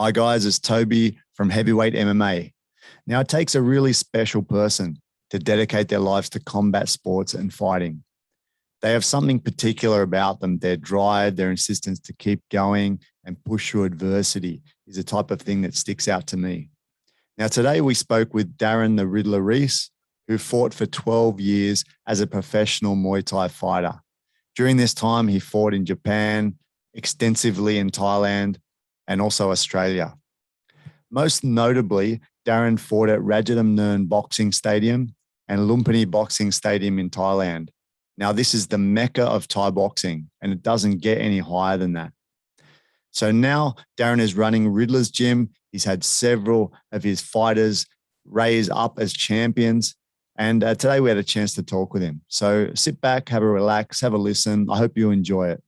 Hi guys, it's Toby from Heavyweight MMA. Now it takes a really special person to dedicate their lives to combat sports and fighting. They have something particular about them. Their drive, their insistence to keep going and push through adversity is the type of thing that sticks out to me. Now today we spoke with Darren the Riddler Reece, who fought for 12 years as a professional Muay Thai fighter. During this time, he fought in Japan, extensively in Thailand, and also Australia. Most notably, Darren fought at Rajadamnern Boxing Stadium and Lumpinee Boxing Stadium in Thailand. Now, this is the mecca of Thai boxing, and it doesn't get any higher than that. So now Darren is running Riddler's Gym. He's had several of his fighters raise up as champions. And today we had a chance to talk with him. So sit back, have a relax, have a listen. I hope you enjoy it.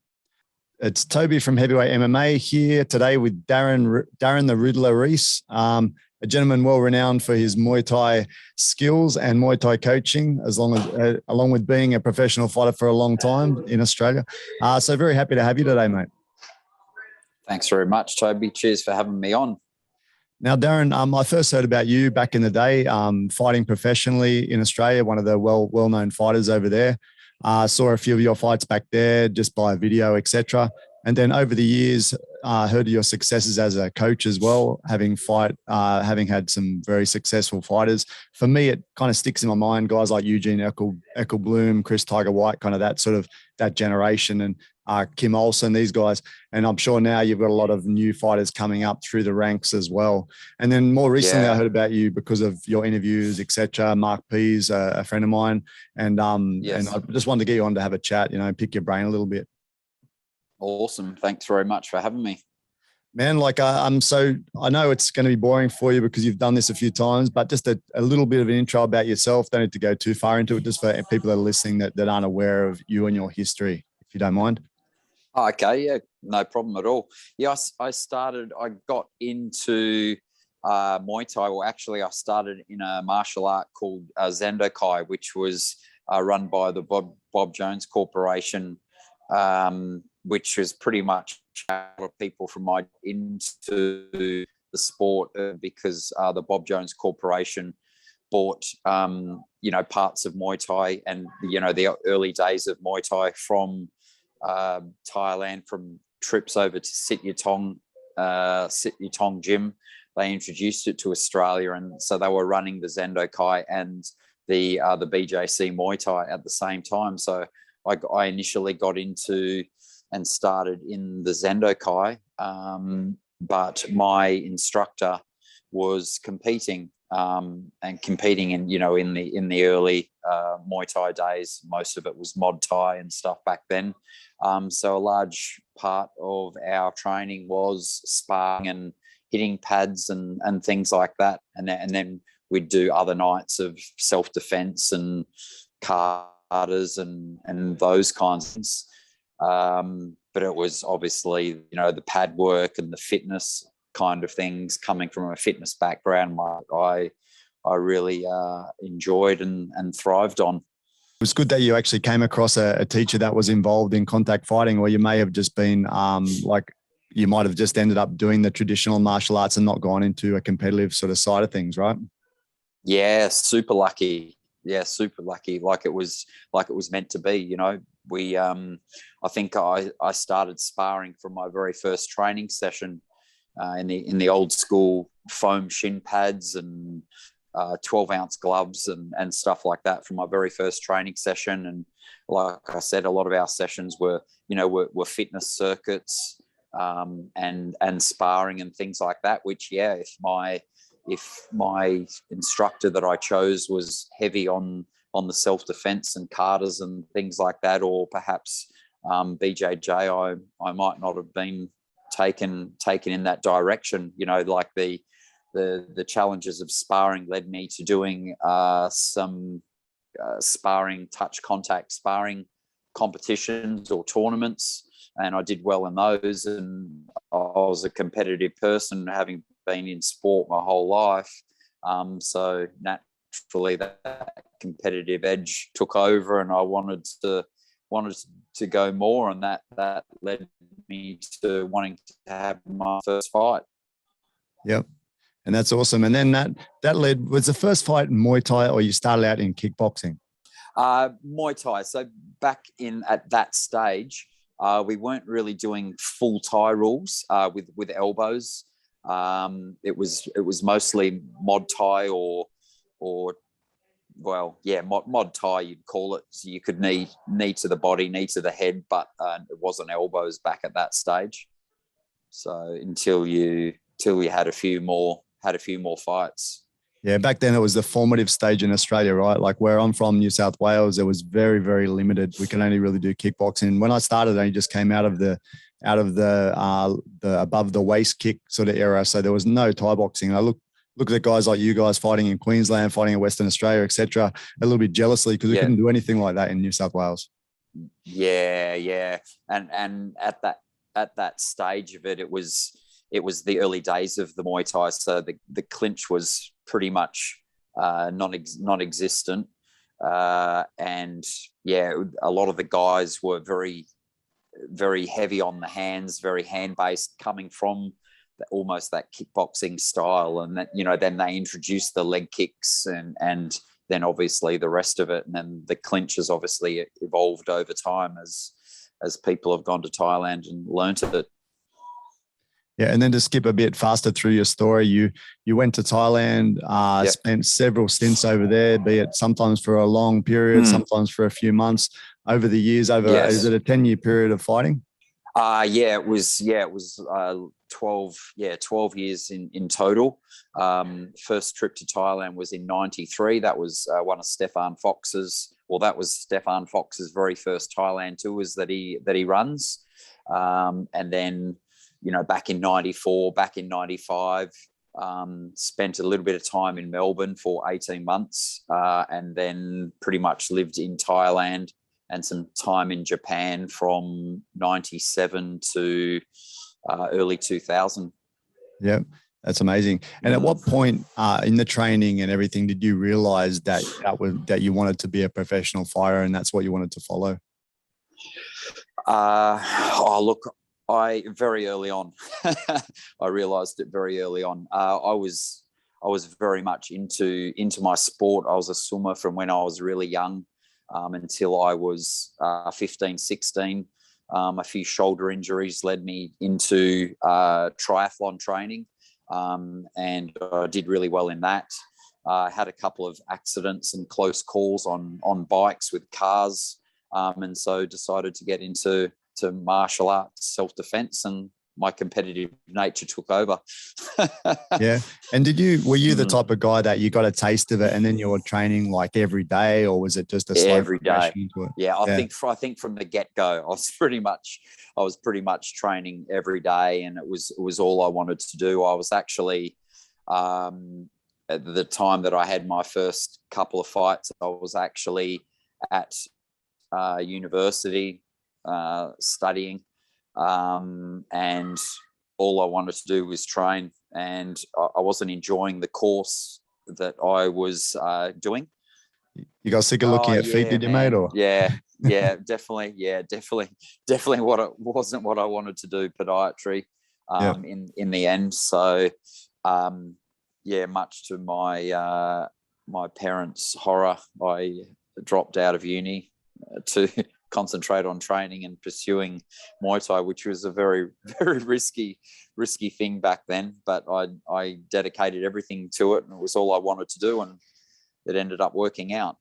It's Toby from Heavyweight MMA here today with Darren the Riddler Reece, a gentleman well renowned for his Muay Thai skills and Muay Thai coaching, along with being a professional fighter for a long time in Australia. So very happy to have you today, mate. Thanks very much, Toby. Cheers for having me on. Now, Darren, I first heard about you back in the day, fighting professionally in Australia, one of the well-known fighters over there. Saw a few of your fights back there just by video, etc. And then over the years, heard of your successes as a coach as well, having had some very successful fighters. For me, it kind of sticks in my mind, guys like Eugene Eckelbloom, Chris Tiger White, kind of that generation, and Kim Olsen, these guys. And I'm sure now you've got a lot of new fighters coming up through the ranks as well. And then more recently, I heard about you because of your interviews, etc. Mark Pease, a friend of mine. And and I just wanted to get you on to have a chat, pick your brain a little bit. Awesome. Thanks very much for having me. Man, I know it's going to be boring for you because you've done this a few times, but just a little bit of an intro about yourself. Don't need to go too far into it, just for people that are listening that aren't aware of you and your history, if you don't mind. Okay, yeah, no problem at all. Yeah, I got into Muay Thai. Well, actually, I started in a martial art called Zendokai, which was run by the Bob Jones Corporation, which was pretty much a lot of people from my into the sport because the Bob Jones Corporation bought, parts of Muay Thai and, the early days of Muay Thai from Thailand, from trips over to Sit Yatong Gym. They introduced it to Australia, and so they were running the Zendokai and the BJC Muay Thai at the same time. So I initially got into and started in the Zendokai, but my instructor was competing in in the early Muay Thai days. Most of it was Mod Thai and stuff back then. So a large part of our training was sparring and hitting pads and things like that. And then we'd do other nights of self-defense and katas and those kinds of things. But it was obviously, the pad work and the fitness kind of things, coming from a fitness background, I really enjoyed and thrived on. It was good that you actually came across a teacher that was involved in contact fighting, or you may have just been you might have just ended up doing the traditional martial arts and not gone into a competitive sort of side of things, right? Yeah, super lucky. Yeah, super lucky. Like it was meant to be. We I think I started sparring from my very first training session in the old school foam shin pads and 12-ounce gloves and stuff like that from my very first training session. And like I said, a lot of our sessions were fitness circuits and sparring and things like that, which, if my instructor that I chose was heavy on the self-defense and katas and things like that, or perhaps BJJ, I might not have been taken in that direction. Like the challenges of sparring led me to doing some sparring, touch contact sparring competitions or tournaments, and I did well in those. And I was a competitive person, having been in sport my whole life. So naturally, that competitive edge took over, and I wanted to go more, and that led me to wanting to have my first fight. Yep. And that's awesome. And then that led, was the first fight in Muay Thai, or you started out in kickboxing? Muay Thai. So back at that stage, we weren't really doing full Thai rules with elbows. It was mostly mod Thai or mod Thai, you'd call it. So you could knee to the body, knee to the head, but it wasn't elbows back at that stage. So until you had a few more fights. Yeah, back then it was the formative stage in Australia, right? Like where I'm from, New South Wales, it was very, very limited. We could only really do kickboxing. When I started, I just came out of the above the waist kick sort of era, so there was no Thai boxing. And I look at the guys like you guys fighting in Queensland, fighting in Western Australia, etc., a little bit jealously because we couldn't do anything like that in New South Wales. Yeah, and at that stage of it, it was the early days of the Muay Thai, so the clinch was pretty much non-existent, and a lot of the guys were very, very heavy on the hands, very hand-based, coming from almost that kickboxing style, and that, then they introduced the leg kicks and then obviously the rest of it, and then the clinch has obviously evolved over time as people have gone to Thailand and learnt it. Yeah, and then to skip a bit faster through your story, you went to Thailand, spent several stints over there, be it sometimes for a long period, sometimes for a few months. Over the years, is it a 10-year period of fighting? It was 12 years in total. First trip to Thailand was in '93. That was one of Stefan Fox's very first Thailand tours that he runs, and then, back in '94, back in '95, spent a little bit of time in Melbourne for 18 months, and then pretty much lived in Thailand and some time in Japan from '97 to early 2000. Yeah, that's amazing. And at what point in the training and everything did you realize that you wanted to be a professional fighter and that's what you wanted to follow? Very early on, I realized it very early on. I was very much into my sport. I was a swimmer from when I was really young, until I was 15, 16. A few shoulder injuries led me into triathlon training, and I did really well in that. I had a couple of accidents and close calls on bikes with cars, and so decided to get into martial arts, self-defense, and my competitive nature took over. Yeah. And were you the type of guy that you got a taste of it and then you were training like every day, or was it just a slow every day? Into it? Yeah, I think from the get-go, I was pretty much training every day, and it was all I wanted to do. I was actually, at the time that I had my first couple of fights, I was actually at university studying, and all I wanted to do was train, and I wasn't enjoying the course that I was doing. You got sick of looking at feet, did you, mate? Or definitely. What it wasn't what I wanted to do, podiatry, in the end. So much to my parents' horror, I dropped out of uni to concentrate on training and pursuing Muay Thai, which was a very, very risky thing back then. But I dedicated everything to it, and it was all I wanted to do, and it ended up working out.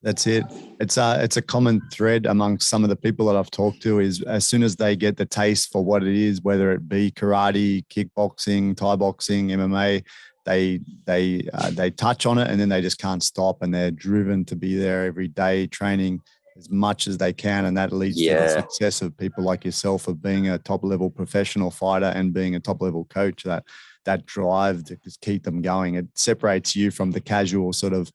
That's it. It's a common thread amongst some of the people that I've talked to is as soon as they get the taste for what it is, whether it be karate, kickboxing, Thai boxing, MMA, they touch on it and then they just can't stop, and they're driven to be there every day training as much as they can, and that leads to the success of people like yourself of being a top-level professional fighter and being a top-level coach. That drive to just keep them going. It separates you from the casual sort of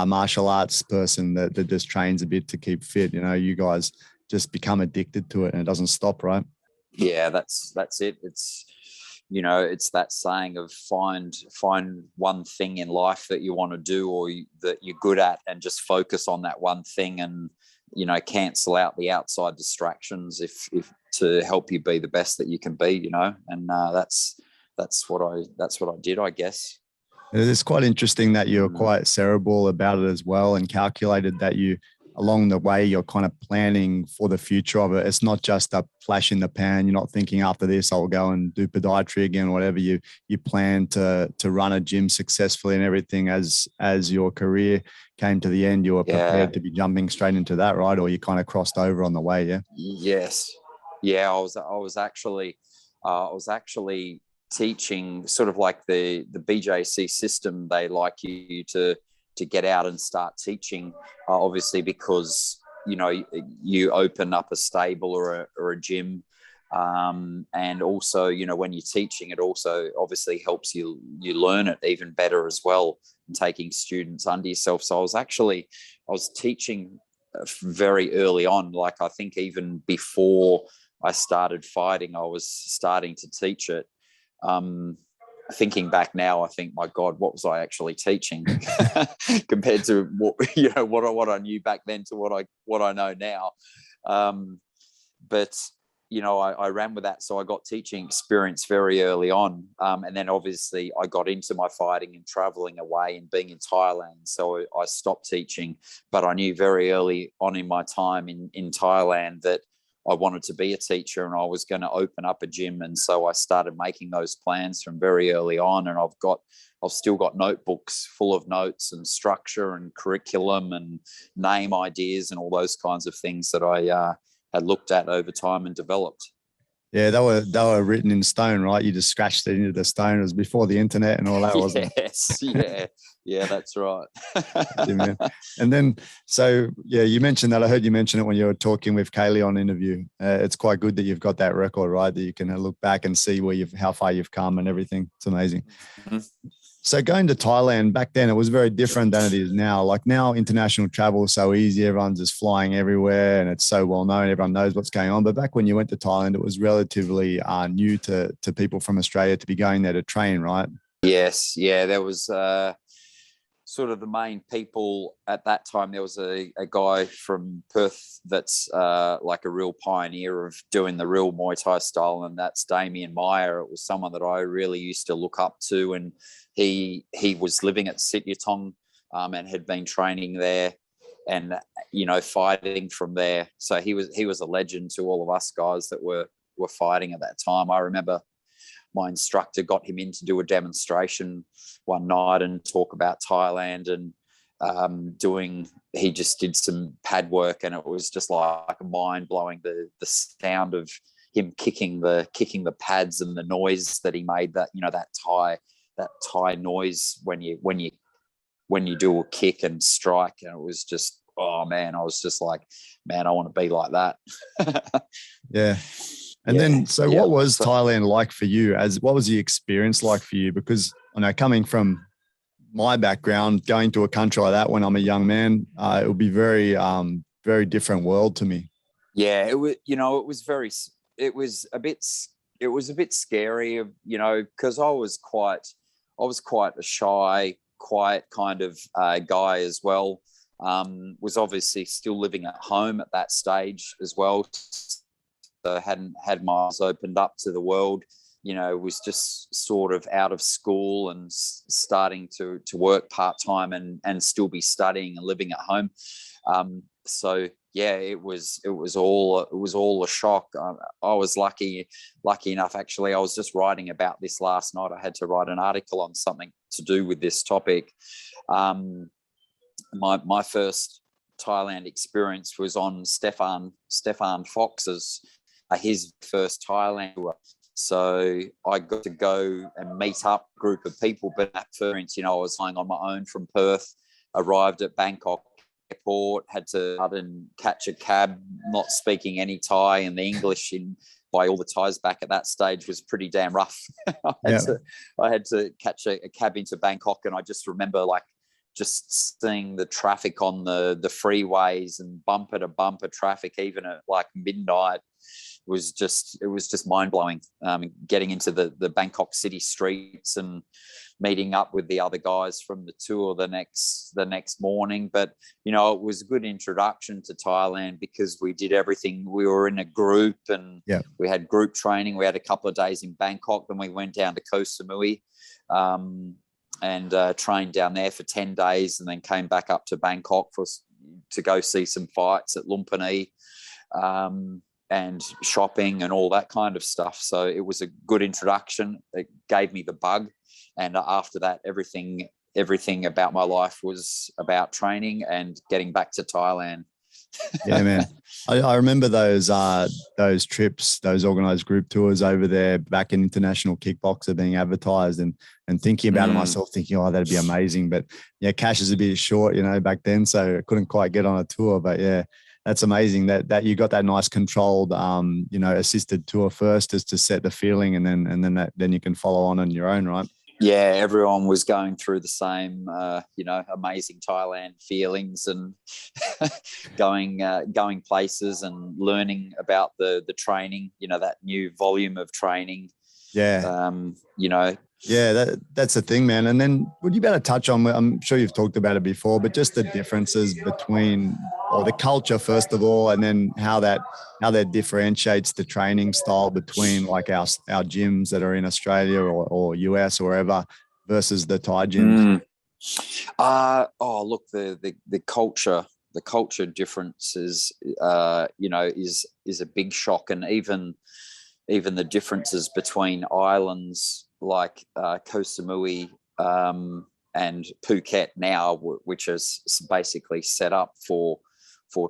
martial arts person that just trains a bit to keep fit. You guys just become addicted to it, and it doesn't stop, right? Yeah, that's it. It's it's that saying of find one thing in life that you want to do or that you're good at, and just focus on that one thing, and cancel out the outside distractions if to help you be the best that you can be, and that's that's what I did, I guess. It's quite interesting that you're quite cerebral about it as well, and calculated that you, along the way, you're kind of planning for the future of it. It's not just a flash in the pan. You're not thinking after this, I'll go and do podiatry again, or whatever. You plan to run a gym successfully and everything. As your career came to the end, you were prepared to be jumping straight into that, right? Or you kind of crossed over on the way, yeah? Yes. Yeah, I was actually teaching sort of like the BJC system. They like you to get out and start teaching, obviously, because you open up a stable or a gym, and also when you're teaching, it also obviously helps you learn it even better as well, and taking students under yourself. So I was teaching very early on, like I think even before I started fighting, I was starting to teach it. Thinking back now, I think, my God, what was I actually teaching compared to what I knew back then to what I know now. But I ran with that, so I got teaching experience very early on, and then obviously I got into my fighting and traveling away and being in Thailand. So I stopped teaching, but I knew very early on in my time in Thailand that I wanted to be a teacher and I was going to open up a gym. And so I started making those plans from very early on. And I've still got notebooks full of notes and structure and curriculum and name ideas and all those kinds of things that I had looked at over time and developed. Yeah, they were written in stone, right? You just scratched it into the stone. It was before the internet and all that, wasn't it? Yes, yeah, that's right. Yeah, and then, so yeah, you mentioned that. I heard you mention it when you were talking with Kaylee on interview. It's quite good that you've got that record, right? That you can look back and see how far you've come and everything. It's amazing. Mm-hmm. So going to Thailand back then, it was very different than it is now. Like now, international travel is so easy. Everyone's just flying everywhere and it's so well known. Everyone knows what's going on. But back when you went to Thailand, it was relatively new to people from Australia to be going there to train, right? Yes. Yeah, there was sort of the main people at that time. There was a guy from Perth that's like a real pioneer of doing the real Muay Thai style, and that's Damien Meyer. It was someone that I really used to look up to, and he was living at Sityodtong and had been training there and fighting from there. So he was a legend to all of us guys that were fighting at that time. I remember my instructor got him in to do a demonstration one night and talk about Thailand, and he just did some pad work, and it was just like mind blowing, the sound of him kicking the pads and the noise that he made, that that Thai noise when you do a kick and strike. And it was just, oh man, I was just like, man, I want to be like that. Yeah. And then, so what was Thailand like for you? What was the experience like for you? Because I know, coming from my background, going to a country like that when I'm a young man, it would be very, very different world to me. Yeah, it was. It was a bit scary, because I was quite a shy, quiet kind of guy as well. Was obviously still living at home at that stage as well. Hadn't had my eyes opened up to the world, was just sort of out of school and starting to work part-time and still be studying and living at home. So yeah, it was all a shock. I was lucky enough, actually. I was just writing about this last night. I had to write an article on something to do with this topic. My first Thailand experience was on Stefan Fox's his first Thailand tour. So I got to go and meet up a group of people. But at first, I was flying on my own from Perth, arrived at Bangkok airport, had to catch a cab, not speaking any Thai, and the English by all the Thais back at that stage was pretty damn rough. I had to catch a cab into Bangkok, and I just remember just seeing the traffic on the freeways and bumper to bumper traffic, even at like midnight. It was just mind blowing. Getting into the Bangkok city streets and meeting up with the other guys from the tour the next morning. But, you know, it was a good introduction to Thailand because we did everything. We were in a group and we had group training. We had a couple of days in Bangkok. Then we went down to Koh Samui and trained down there for 10 days and then came back up to Bangkok to go see some fights at Lumpinee and shopping and all that kind of stuff. So it was a good introduction. It gave me the bug. And after that, everything about my life was about training and getting back to Thailand. Yeah, man. I remember those trips, those organized group tours over there back in International Kickboxer being advertised and thinking about it myself, thinking, oh, that'd be amazing. But yeah, cash is a bit short, you know, back then. So I couldn't quite get on a tour. But yeah, that's amazing that you got that nice controlled, you know, assisted tour first just to set the feeling and then you can follow on your own, right? Yeah, everyone was going through the same, you know, amazing Thailand feelings and going places and learning about the training, you know, that new volume of training. Yeah. You know. Yeah, that's the thing, man. And then would you better touch on, I'm sure you've talked about it before, but just the differences between, or the culture first of all, and then how that differentiates the training style between like our gyms that are in Australia or US or wherever versus the Thai gyms? Look, the culture difference is, you know, is a big shock. And even the differences between islands like Koh Samui and Phuket now, which is basically set up for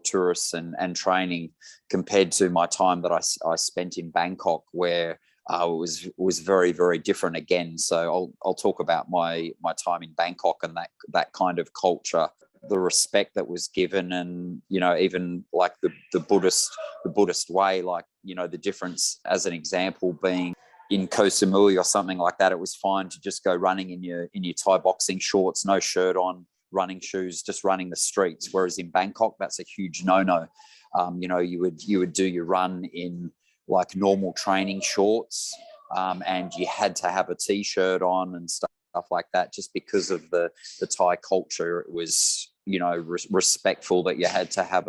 tourists and training, compared to my time that I spent in Bangkok, where it was very, very different again. So I'll talk about my time in Bangkok and that kind of culture, the respect that was given, and, you know, even like the Buddhist way, like, you know, the difference as an example being in Koh Samui or something like that, it was fine to just go running in your Thai boxing shorts, no shirt on, running shoes, just running the streets. Whereas in Bangkok, that's a huge no-no. You know, you would do your run in like normal training shorts, and you had to have a t-shirt on and stuff like that, just because of the Thai culture. It was, you know, respectful that you had to have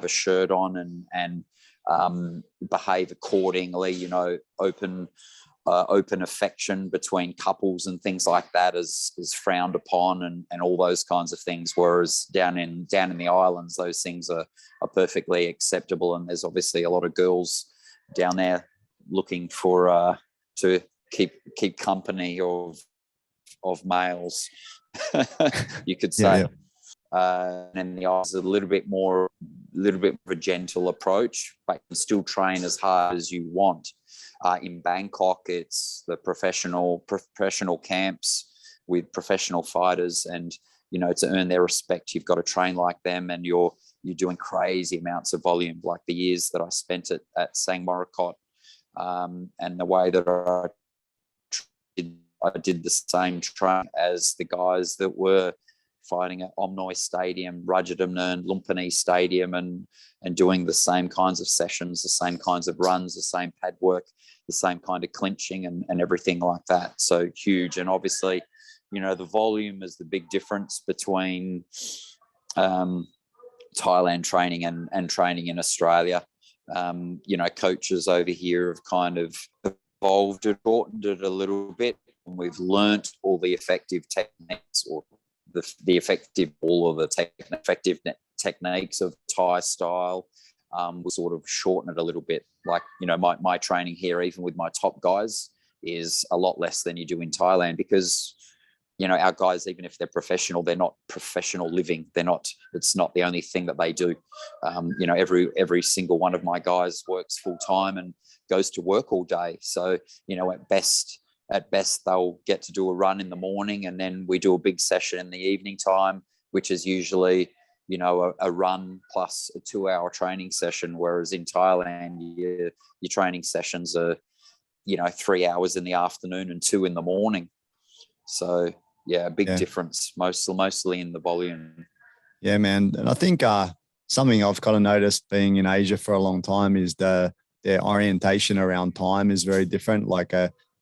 a shirt on and behave accordingly. You know, open affection between couples and things like that is frowned upon, and all those kinds of things. Whereas down in the islands, those things are perfectly acceptable. And there's obviously a lot of girls down there looking for to keep company of males, you could say. Yeah. And the eyes a little bit of a gentle approach, but you can still train as hard as you want. In Bangkok, it's the professional camps with professional fighters, and, you know, to earn their respect, you've got to train like them, and you're doing crazy amounts of volume. Like the years that I spent at Sang Morakot, and the way that I did the same train as the guys that were fighting at Omnoy Stadium, Rajadamnern and Lumpinee Stadium, and doing the same kinds of sessions, the same kinds of runs, the same pad work, the same kind of clinching and everything like that. So huge. And obviously, you know, the volume is the big difference between Thailand training and training in Australia. You know, coaches over here have kind of evolved it, shortened it a little bit, and we've learnt all the effective techniques, or the effective techniques of Thai style. We'll sort of shorten it a little bit. Like, you know, my training here, even with my top guys, is a lot less than you do in Thailand, because, you know, our guys, even if they're professional, they're not professional living. It's not the only thing that they do. You know, every single one of my guys works full time and goes to work all day. So, you know, at best they'll get to do a run in the morning, and then we do a big session in the evening time, which is usually, you know, a run plus a 2-hour training session. Whereas in Thailand, your training sessions are, you know, 3 hours in the afternoon and 2 in the morning. So yeah, a big difference, mostly in the volume. Yeah, man. And I think something I've kind of noticed being in Asia for a long time is their orientation around time is very different. Like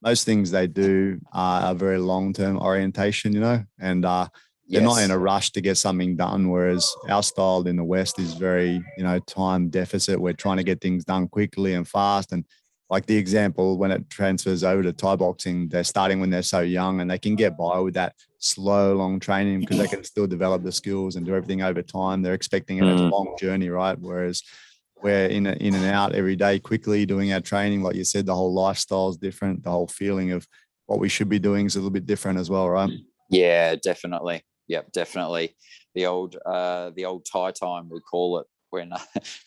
most things they do are very long-term orientation, and they're not in a rush to get something done. Whereas our style in the West is very, time deficit. We're trying to get things done quickly and fast. And like the example, when it transfers over to Thai boxing, they're starting when they're so young and they can get by with that slow, long training because they can still develop the skills and do everything over time. They're expecting a long journey, right? Whereas we're in and out every day quickly doing our training. Like you said, the whole lifestyle is different. The whole feeling of what we should be doing is a little bit different as well, right? Yeah, definitely. Yep, definitely. The old Thai time, we call it, where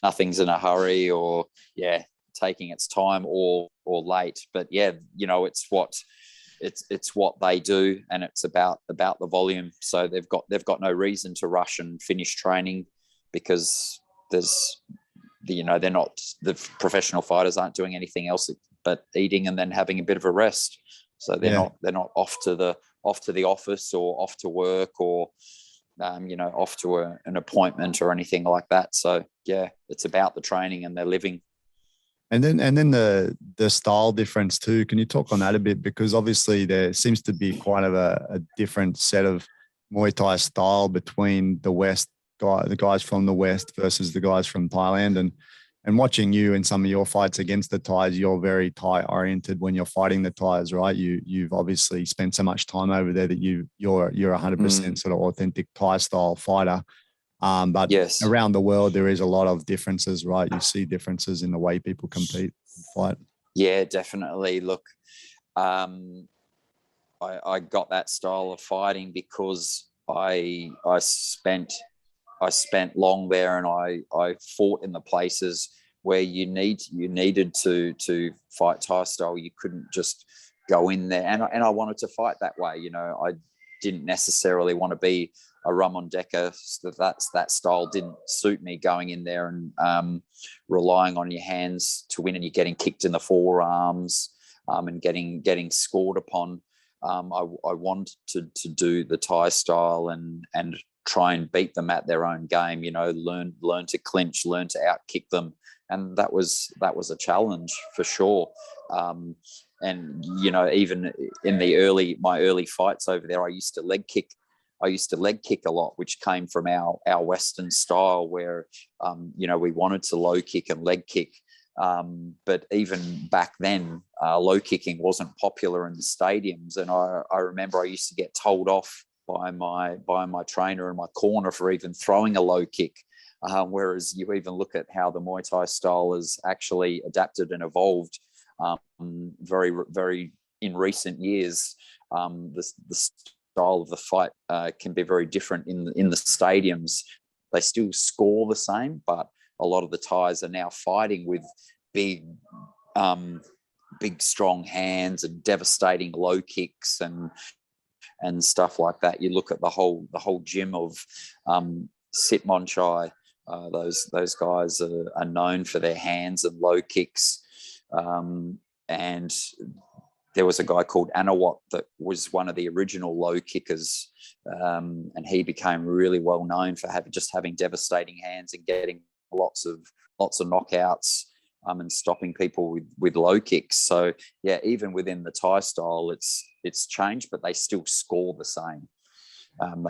nothing's in a hurry or taking its time or late. But it's what they do, and it's about the volume. So they've got no reason to rush and finish training because they're not, the professional fighters aren't doing anything else but eating and then having a bit of a rest. So they're not off to the office or off to work or off to an appointment or anything like that. So it's about the training and their living. And then the style difference too. Can you talk on that a bit? Because obviously there seems to be quite of a different set of Muay Thai style between the guys from the West versus the guys from Thailand. And watching you in some of your fights against the Thais, you're very Thai oriented when you're fighting the Thais, right? You've obviously spent so much time over there that you're 100% sort of authentic Thai style fighter. But around the world, there is a lot of differences, right? You see differences in the way people compete and fight. Yeah, definitely. Look, I got that style of fighting because I spent long there, and I fought in the places where you needed to fight Thai style. You couldn't just go in there, and I wanted to fight that way. I didn't necessarily want to be a Ramon Decker. That style didn't suit me, going in there and relying on your hands to win, and you're getting kicked in the forearms and getting scored upon. I wanted to do the Thai style and try and beat them at their own game. Learn to clinch, learn to outkick them, and that was a challenge for sure. And even in my early fights over there, I used to leg kick a lot, which came from our Western style where we wanted to low kick and leg kick. But even back then, low kicking wasn't popular in the stadiums, and I remember I used to get told off by my trainer in my corner for even throwing a low kick. Whereas you even look at how the Muay Thai style has actually adapted and evolved very, very in recent years. The style of the fight can be very different in the stadiums. They still score the same, but a lot of the Thais are now fighting with big, strong hands and devastating low kicks and stuff like that. You look at the whole gym of Sitmonchai. Those guys are known for their hands and low kicks. And there was a guy called Anawat that was one of the original low kickers, and he became really well known for having devastating hands and getting lots of knockouts and stopping people with low kicks. So even within the Thai style, it's changed, but they still score the same.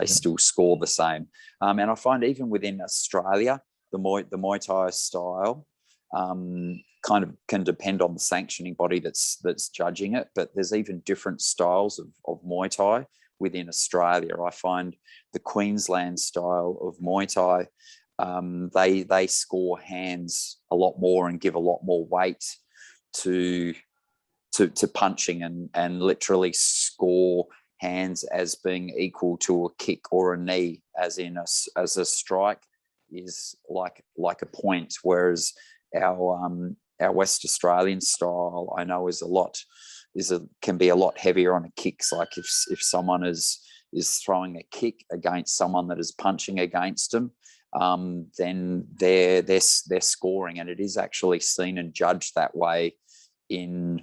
Still score the same. And I find even within Australia, the Muay Thai style kind of can depend on the sanctioning body that's judging it. But there's even different styles of Muay Thai within Australia. I find the Queensland style of Muay Thai, they score hands a lot more and give a lot more weight to punching and literally score hands as being equal to a kick or a knee, as a strike is like a point. Whereas our West Australian style, I know, can be a lot heavier on the kicks. Like if someone is throwing a kick against someone that is punching against them, then they're scoring, and it is actually seen and judged that way in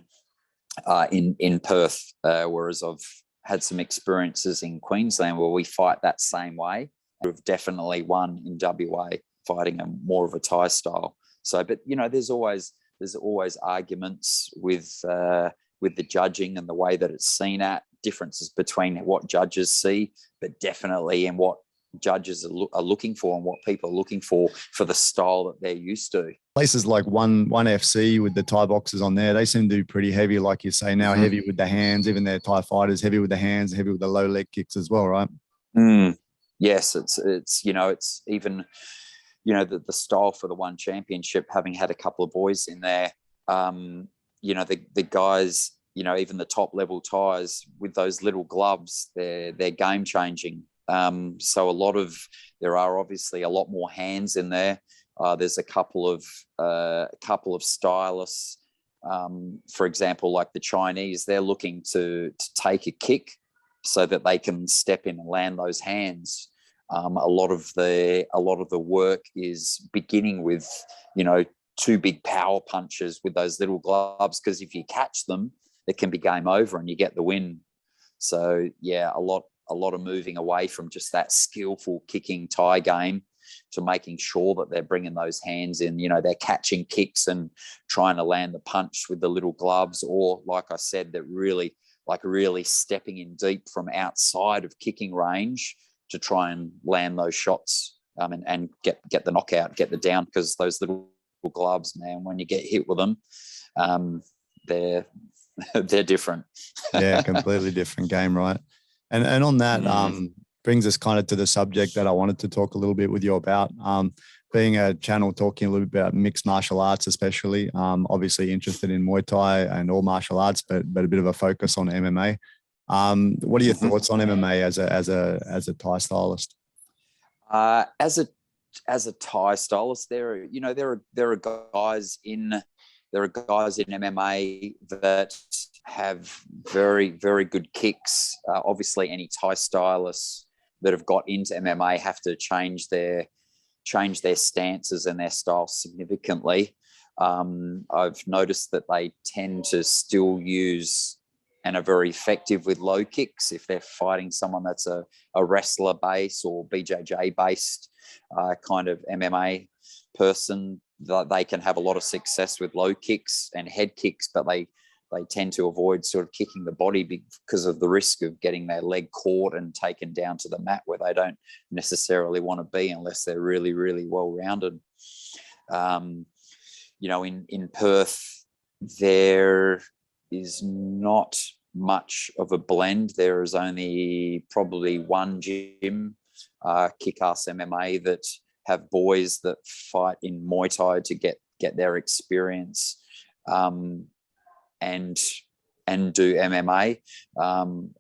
Perth. Whereas I've had some experiences in Queensland where we fight that same way. We've definitely won in WA fighting more of a Thai style. So, but there's always arguments with with the judging and the way that it's seen at, differences between what judges see, but definitely in what judges are looking for and what people are looking for the style that they're used to. Places like one FC with the Thai boxers on there, they seem to be pretty heavy, like you say now, heavy with the hands. Even their Thai fighters, heavy with the hands, heavy with the low leg kicks as well, right? Yes, it's even the style for the one championship, having had a couple of boys in there, the guys, even the top level Thais with those little gloves, they're game changing. So there are obviously a lot more hands in there. There's a couple of stylists, for example, like the Chinese, they're looking to take a kick so that they can step in and land those hands. A lot of the work is beginning with, two big power punches with those little gloves, because if you catch them, it can be game over and you get the win. So yeah, a lot of moving away from just that skillful kicking Thai game to making sure that they're bringing those hands in, they're catching kicks and trying to land the punch with the little gloves, or like I said, that really stepping in deep from outside of kicking range to try and land those shots, and get the knockout, get the down, because those little gloves, man, when you get hit with them, they're different. Yeah, completely different game, right? And on that, brings us kind of to the subject that I wanted to talk a little bit with you about. Being a channel talking a little bit about mixed martial arts, especially, obviously interested in Muay Thai and all martial arts, but a bit of a focus on MMA. What are your thoughts on MMA as a Thai stylist? As a Thai stylist, there are guys in MMA that have very, very good kicks. Obviously, any Thai stylists that have got into MMA have to change their stances and their style significantly. I've noticed that they tend to still use and are very effective with low kicks if they're fighting someone that's a wrestler base or BJJ based kind of MMA person. They can have a lot of success with low kicks and head kicks, but they tend to avoid sort of kicking the body because of the risk of getting their leg caught and taken down to the mat, where they don't necessarily want to be unless they're really, really well rounded. In Perth, there is not much of a blend. There is only probably one gym, Kick-Ass MMA, that have boys that fight in Muay Thai to get their experience, and do MMA.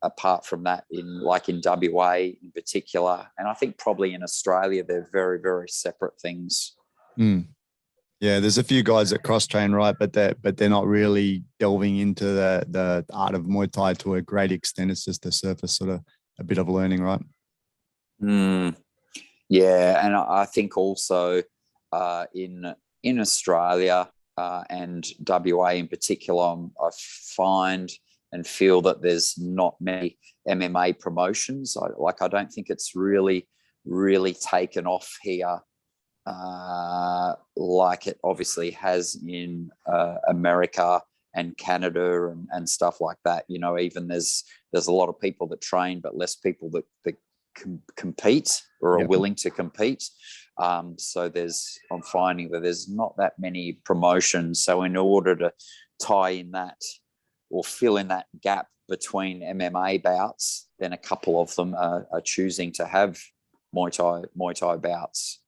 Apart from that, in WA in particular, and I think probably in Australia, they're very, very separate things. Yeah, there's a few guys that cross train, right? But they're not really delving into the art of Muay Thai to a great extent. It's just the surface sort of a bit of learning, right? Yeah, and I think also in Australia and WA in particular, I find and feel that there's not many MMA promotions. I don't think it's really, really taken off here like it obviously has in America and Canada and stuff like that. Even there's a lot of people that train, but less people that compete or are willing to compete. So I'm finding that there's not that many promotions. So in order to tie in that or fill in that gap between MMA bouts, then a couple of them are choosing to have Muay Thai bouts.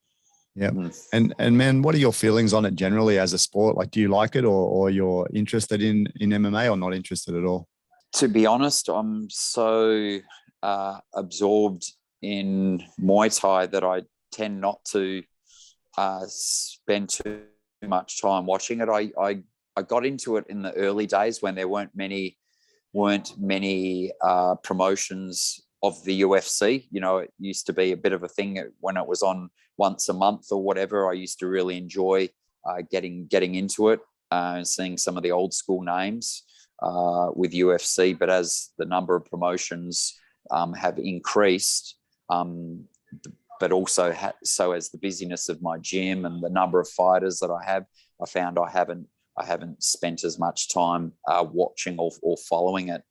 Yeah. And man, what are your feelings on it generally as a sport? Like, do you like it, or you're interested in MMA or not interested at all? To be honest, I'm so absorbed in Muay Thai that I tend not to spend too much time watching it. I got into it in the early days when there weren't many promotions of the UFC. It used to be a bit of a thing when it was on once a month or whatever. I used to really enjoy getting into it and seeing some of the old school names with UFC. But as the number of promotions have increased, but also so as the busyness of my gym and the number of fighters that I have, I found I haven't spent as much time watching or following it,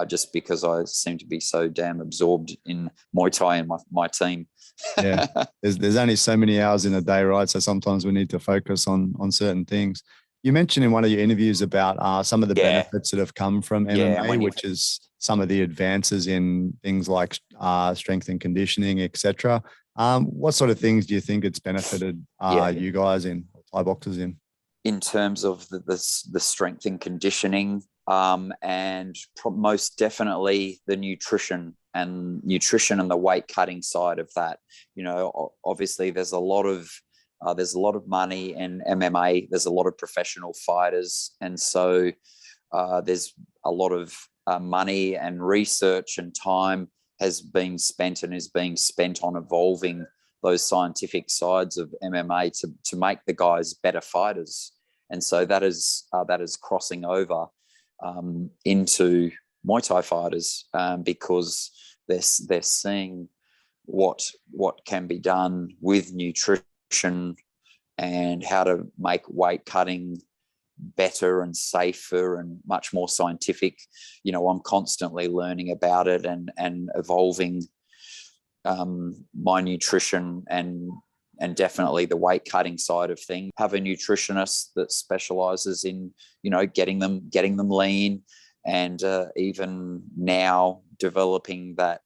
just because I seem to be so damn absorbed in Muay Thai and my team. Yeah, there's only so many hours in a day, right? So sometimes we need to focus on certain things. You mentioned in one of your interviews about some of the benefits that have come from MMA, which is some of the advances in things like strength and conditioning, etc. What sort of things do you think it's benefited you guys in, Thai boxers in? In terms of the strength and conditioning, and most definitely the nutrition and the weight cutting side of that. You know, obviously there's a lot of money in MMA. There's a lot of professional fighters, and so there's a lot of money and research and time has been spent and is being spent on evolving those scientific sides of MMA to make the guys better fighters. And so that is crossing over into Muay Thai fighters, because they're seeing what can be done with nutrition and how to make weight cutting better and safer and much more scientific. You know, I'm constantly learning about it and evolving my nutrition and definitely the weight cutting side of things. Have a nutritionist that specializes in, you know, getting them lean, and even now developing that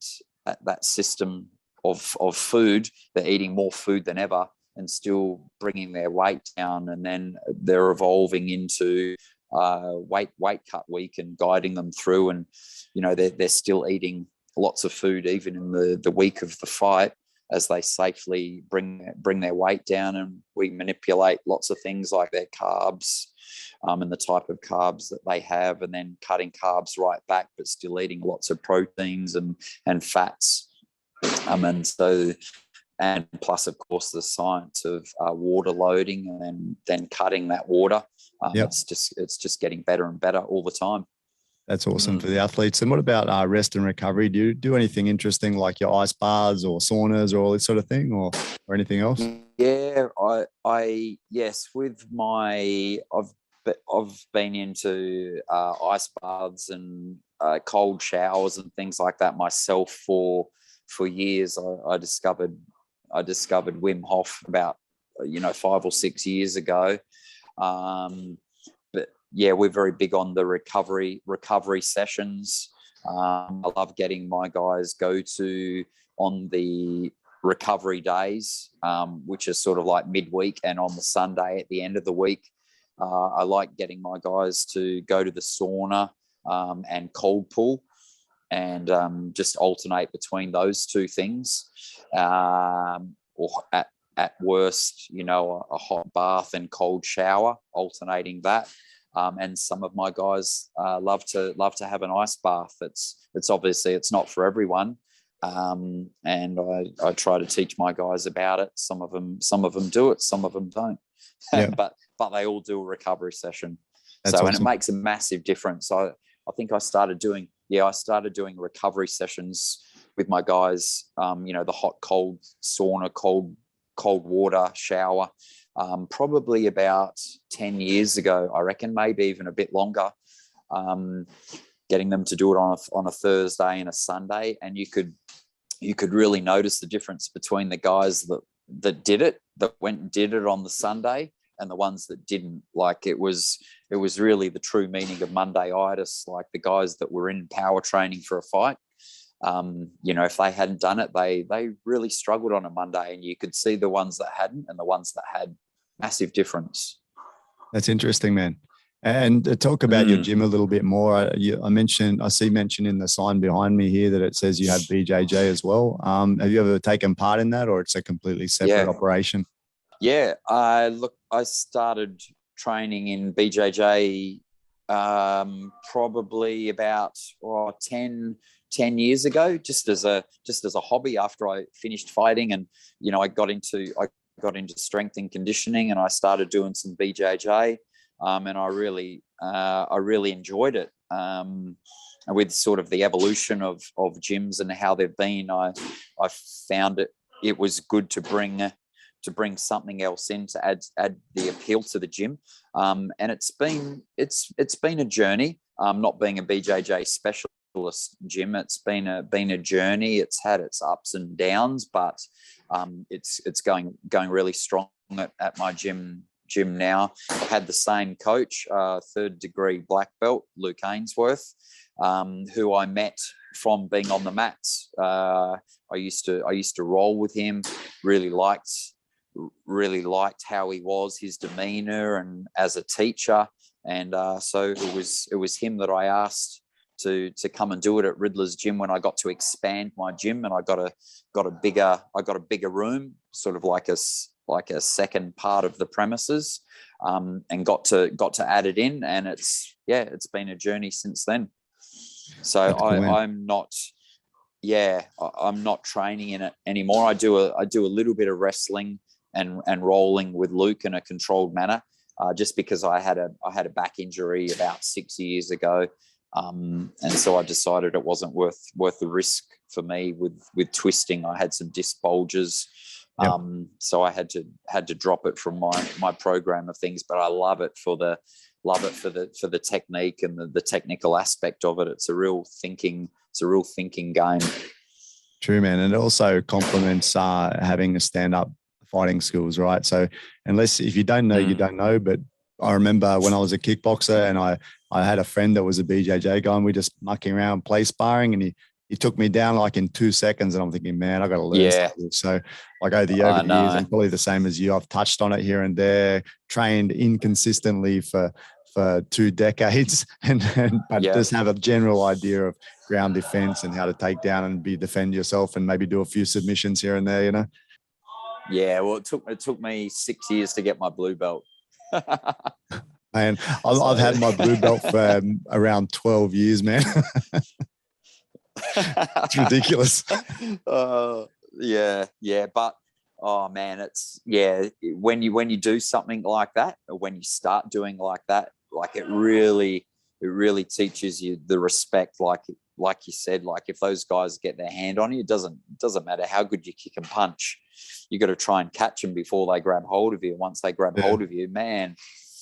system of food. They're eating more food than ever and still bringing their weight down, and then they're evolving into weight cut week and guiding them through, and you know they're still eating lots of food even in the week of the fight, as they safely bring their weight down. And we manipulate lots of things like their carbs and the type of carbs that they have, and then cutting carbs right back, but still eating lots of proteins and fats. And plus, of course, the science of water loading and then cutting that water. It's just getting better and better all the time. That's awesome for the athletes. And what about rest and recovery? Do you do anything interesting like your ice baths or saunas or all this sort of thing, or anything else? Yeah, yes, with I've been into ice baths and cold showers and things like that myself for years. I discovered Wim Hof about 5 or 6 years ago. But yeah, we're very big on the recovery sessions. I love getting my guys go to on the recovery days, which is sort of like midweek, and on the Sunday at the end of the week. I like getting my guys to go to the sauna and cold pool, and just alternate between those two things, or at worst, a hot bath and cold shower, alternating that. And some of my guys love to have an ice bath. It's obviously it's not for everyone, and I try to teach my guys about it. Some of them do it, some of them don't. Yeah. but they all do a recovery session. That's awesome. And it makes a massive difference. I think I started doing recovery sessions with my guys. The hot, cold sauna, cold water shower, probably about 10 years ago, I reckon, maybe even a bit longer. Getting them to do it on a Thursday and a Sunday, and you could really notice the difference between the guys that did it, that went and did it on the Sunday, and the ones that didn't. Like it was really the true meaning of Monday-itis. Like the guys that were in power training for a fight, if they hadn't done it, they really struggled on a Monday, and you could see the ones that hadn't and the ones that had. Massive difference. That's interesting, man. And talk about your gym a little bit more. I see mentioned in the sign behind me here that it says you have BJJ as well. Have you ever taken part in that, or it's a completely separate operation? Yeah, I started training in BJJ probably about 10 years ago, just as a hobby after I finished fighting, and I got into strength and conditioning, and I started doing some BJJ, and I really enjoyed it. And with sort of the evolution of gyms and how they've been, I found it was good to bring bring something else in to add the appeal to the gym. And it's been a journey. Not being a BJJ specialist gym, it's been a journey. It's had its ups and downs, but it's going really strong at my gym now. I've had the same coach, third degree black belt, Luke Ainsworth, who I met from being on the mats. I used to roll with him. Really liked how he was, his demeanor, and as a teacher. And so it was him that I asked to come and do it at Riddler's gym when I got to expand my gym, and I got a bigger room, sort of like a second part of the premises, and got to add it in. And it's been a journey since then. So I'm not training in it anymore. I do a little bit of wrestling and rolling with Luke in a controlled manner, just because I had a back injury about 6 years ago, and so I decided it wasn't worth the risk for me with twisting. I had some disc bulges. Yep. So I had to drop it from my program of things, but I love it for the technique and the technical aspect of it. It's a real thinking game. True, man. And it also complements having a stand-up fighting skills, right? So if you don't know, you don't know. But I remember when I was a kickboxer and I had a friend that was a BJJ guy, and we just mucking around play sparring, and he took me down like in 2 seconds, and I'm thinking, man, I got to learn something. So like over the years, I'm probably the same as you. I've touched on it here and there, trained inconsistently for 2 decades, but just have a general idea of ground defense and how to take down and defend yourself, and maybe do a few submissions here and there, you know? Yeah, well, it took me 6 years to get my blue belt. Man, I've had my blue belt for around 12 years, man. It's ridiculous. But oh man, it's when you do something like that, or when you start doing like that, like it really teaches you the respect. Like you said, like if those guys get their hand on you, it doesn't matter how good you kick and punch. You got to try and catch them before they grab hold of you. Once they grab hold of you, man.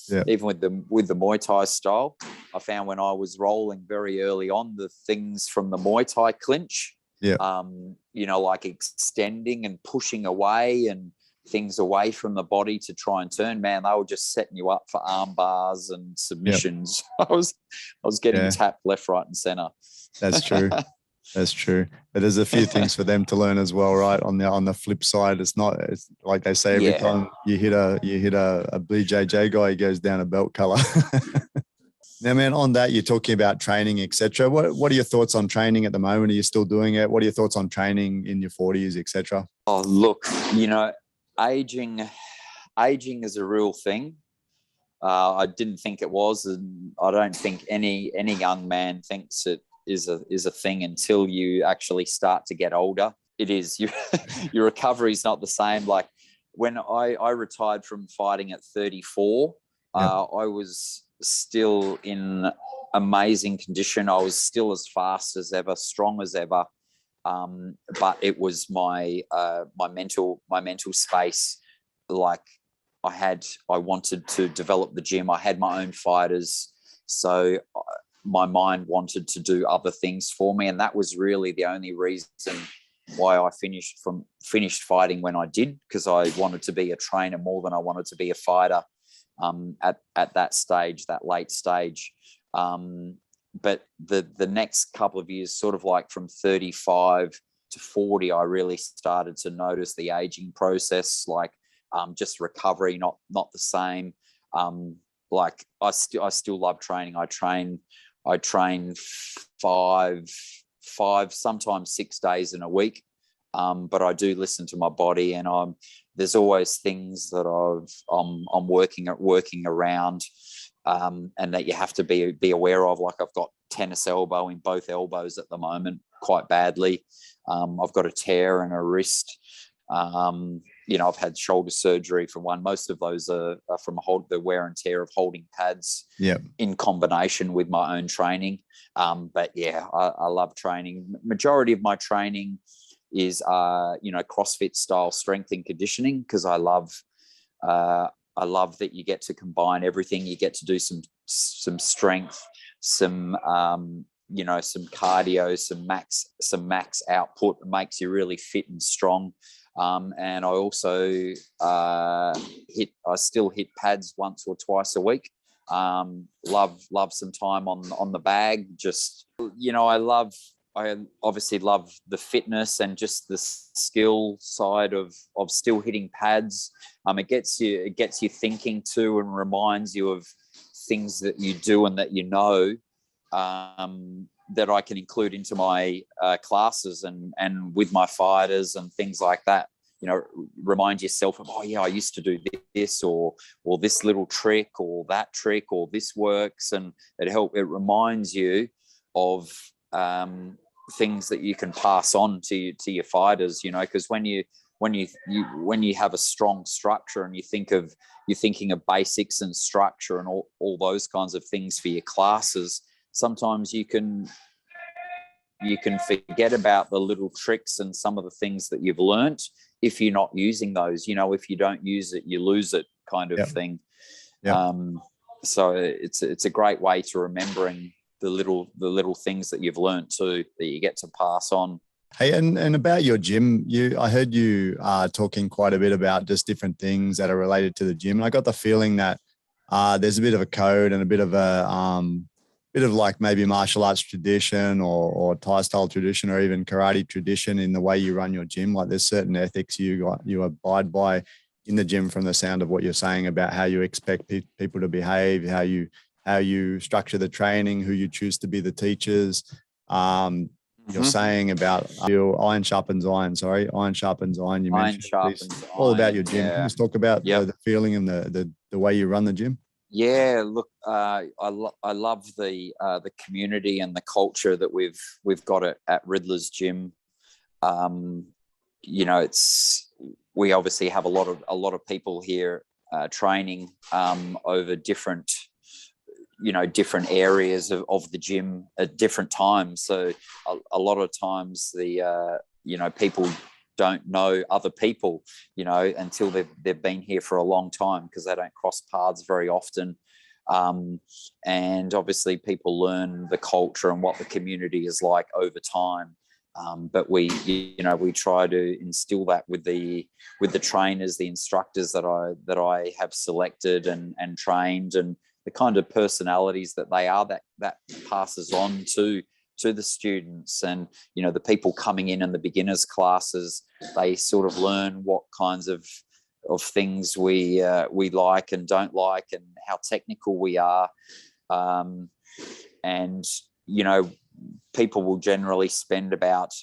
Yeah. Even with the Muay Thai style, I found when I was rolling very early on, the things from the Muay Thai clinch, like extending and pushing away and things away from the body to try and turn, man, they were just setting you up for arm bars and submissions. Yep. I was getting tapped left, right, and center. That's true. That's true. But there's a few things for them to learn as well, right? On the flip side, it's like they say, every time you hit a BJJ guy, he goes down a belt color. Now, man, on that, you're talking about training, etc. What are your thoughts on training at the moment? Are you still doing it? What are your thoughts on training in your 40s, etc.? Oh, look, aging is a real thing. I didn't think it was, and I don't think any young man thinks it is a thing until you actually start to get older. It is. Your recovery is not the same. Like when I retired from fighting at 34, I was still in amazing condition. I was still as fast as ever, strong as ever. But it was my mental space. Like I wanted to develop the gym. I had my own fighters, so my mind wanted to do other things for me, and that was really the only reason why I finished fighting when I did, because I wanted to be a trainer more than I wanted to be a fighter at that stage, that late stage. But the next couple of years, sort of like from 35 to 40, I really started to notice the aging process, like just recovery, not the same. Like I still love training. I train five, sometimes 6 days in a week. But I do listen to my body, and there's always things that I'm working around, and that you have to be aware of. Like I've got tennis elbow in both elbows at the moment, quite badly. I've got a tear in a wrist. I've had shoulder surgery from one. Most of those are from the wear and tear of holding pads in combination with my own training. But yeah, I love training. Majority of my training CrossFit style strength and conditioning, because I love that you get to combine everything. You get to do some strength, some some cardio, some max output. It makes you really fit and strong. And I also still hit pads once or twice a week. Love some time on the bag. Just, I obviously love the fitness and just the skill side of still hitting pads. It gets you thinking too, and reminds you of things that you do and that that I can include into my classes and with my fighters and things like that. Remind yourself of, oh yeah, I used to do this or this little trick or that trick or this works, and it reminds you of things that you can pass on to your fighters. Because when you have a strong structure and you're thinking of basics and structure and all those kinds of things for your classes, sometimes you can forget about the little tricks and some of the things that you've learnt if you're not using those. If you don't use it, you lose it, kind of thing. So it's a great way to remembering the little things that you've learnt too, that you get to pass on. Hey, and about your gym, I heard you talking quite a bit about just different things that are related to the gym. And I got the feeling that there's a bit of a code and a bit of like maybe martial arts tradition or Thai style tradition or even karate tradition in the way you run your gym. Like there's certain ethics you abide by in the gym, from the sound of what you're saying about how you expect people to behave, how you structure the training, who you choose to be the teachers. You're saying about iron sharpens iron. Sorry, iron sharpens iron. You mentioned all about your gym. Can you just talk about the feeling and the way you run the gym? Yeah, look, I love the community and the culture that we've got at Riddler's Gym. We obviously have a lot of people here training over different areas of the gym at different times. So a lot of times people don't know other people, until they've been here for a long time, because they don't cross paths very often. And obviously people learn the culture and what the community is like over time. But we try to instill that with the trainers, the instructors that I have selected and trained, and the kind of personalities that they are, that passes on to the students. And the people coming in the beginners classes, they sort of learn what kinds of things we like and don't like, and how technical we are. And people will generally spend about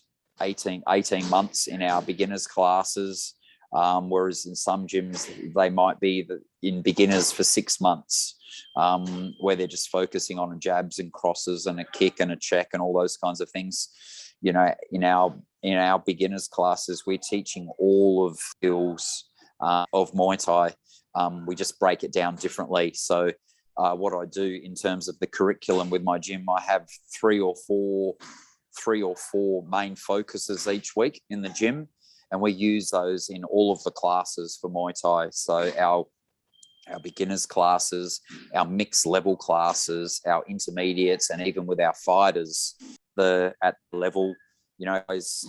18 months in our beginners classes, whereas in some gyms they might be in beginners for 6 months, where they're just focusing on jabs and crosses and a kick and a check and all those kinds of things. In our beginners classes, we're teaching all of skills of Muay Thai. We just break it down differently. So what I do in terms of the curriculum with my gym, I have three or four main focuses each week in the gym, and we use those in all of the classes for Muay Thai. So our beginners classes, our mixed level classes, our intermediates, and even with our fighters, at the level, those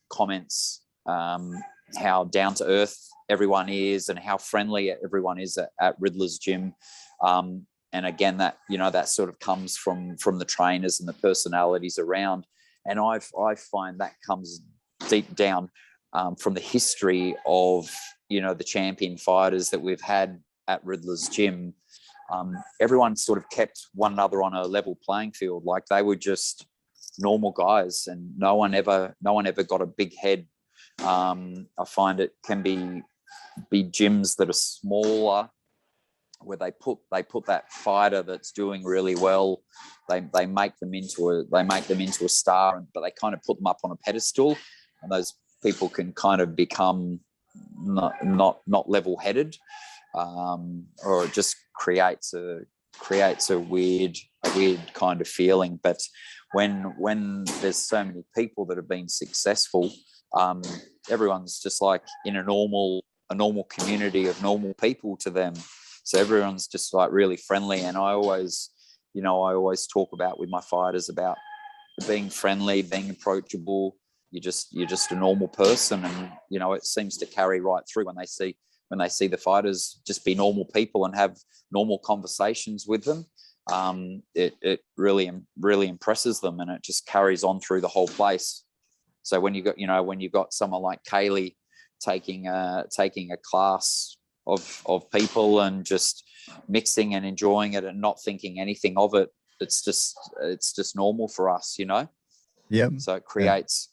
comments, how down to earth everyone is and how friendly everyone is at Riddler's Gym. And again, that sort of comes from the trainers and the personalities around. And I find that comes deep down from the history of, the champion fighters that we've had at Riddler's Gym. Everyone sort of kept one another on a level playing field. Like they were just normal guys, and no one ever got a big head. I find it can be gyms that are smaller, where they put that fighter that's doing really well, they make them into a star, but they kind of put them up on a pedestal, and those people can kind of become not level-headed, or it just creates a weird kind of feeling. But when there's so many people that have been successful, everyone's just like in a normal community of normal people to them. So everyone's just like really friendly. And I always talk about with my fighters about being friendly, being approachable. You're just a normal person, and it seems to carry right through when they see the fighters just be normal people and have normal conversations with them. It really impresses them, and it just carries on through the whole place. So when you've got someone like Kaylee taking a class of people and just mixing and enjoying it and not thinking anything of it, it's just normal for us, Yeah. So it creates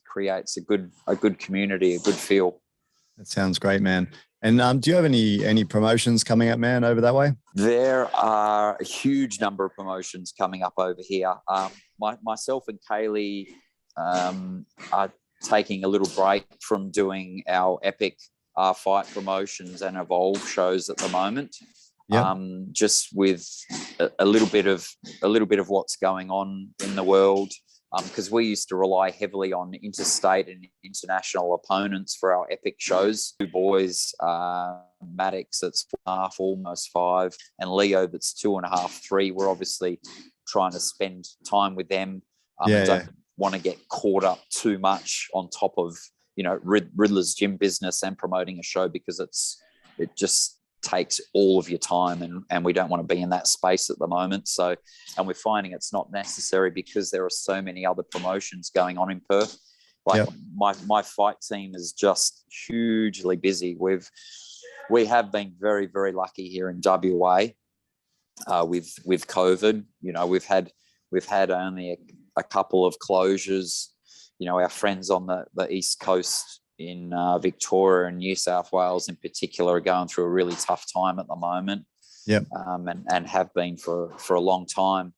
a good community, a good feel. That sounds great, man. And do you have any promotions coming up, man, over that way? There are a huge number of promotions coming up over here. Myself and Kaylee are taking a little break from doing our epic fight promotions and evolve shows at the moment. Yep. Just with a little bit of what's going on in the world. Because we used to rely heavily on interstate and international opponents for our epic shows. Two boys, Maddox that's 4.5, almost 5, and Leo that's 2.5, 3. We're obviously trying to spend time with them. Don't want to get caught up too much on top of Riddler's gym business and promoting a show, because it just takes all of your time, and we don't want to be in that space at the moment. So, and we're finding it's not necessary because there are so many other promotions going on in Perth. Like my fight team is just hugely busy. We have been very, very lucky here in WA with COVID. We've had only a couple of closures. Our friends on the East Coast in Victoria and New South Wales in particular are going through a really tough time at the moment. Yep. And have been for a long time.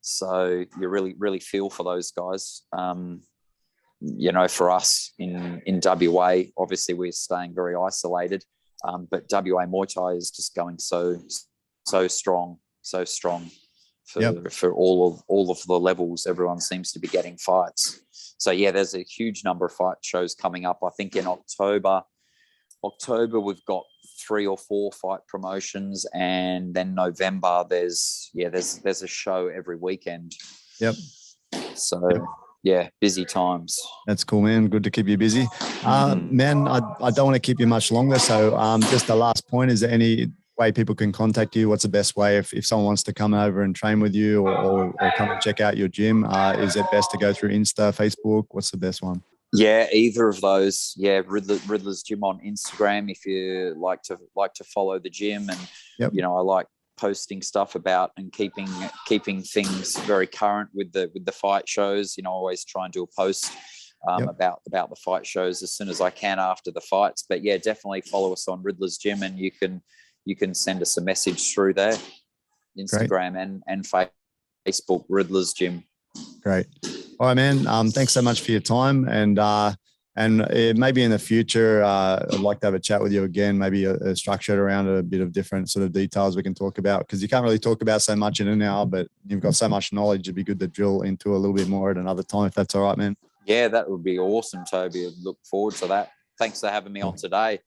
So you really, really feel for those guys. For us in WA, obviously we're staying very isolated, but WA Muay Thai is just going so strong for all of the levels. Everyone seems to be getting fights. So yeah, there's a huge number of fight shows coming up. I think in October we've got 3 or 4 fight promotions, and then November there's a show every weekend. Yep. So yeah, busy times. That's cool, man. Good to keep you busy. Man, I don't want to keep you much longer. So just the last point, is there any way people can contact you? What's the best way if someone wants to come over and train with you or come and check out your gym? Is it best to go through Insta, Facebook? What's the best one? Yeah, either of those. Yeah, Riddler's Gym on Instagram if you like to follow the gym, and I like posting stuff about and keeping things very current with the fight shows. Always try and do a post about the fight shows as soon as I can after the fights. But yeah, definitely follow us on Riddler's Gym, and you can send us a message through there, Instagram and Facebook, Riddler's Gym. Great. All right, man. Thanks so much for your time. And maybe in the future, I'd like to have a chat with you again, maybe a structured around a bit of different sort of details we can talk about, because you can't really talk about so much in an hour, but you've got so much knowledge. It'd be good to drill into a little bit more at another time, if that's all right, man. Yeah, that would be awesome, Toby. I'd look forward to that. Thanks for having me on today.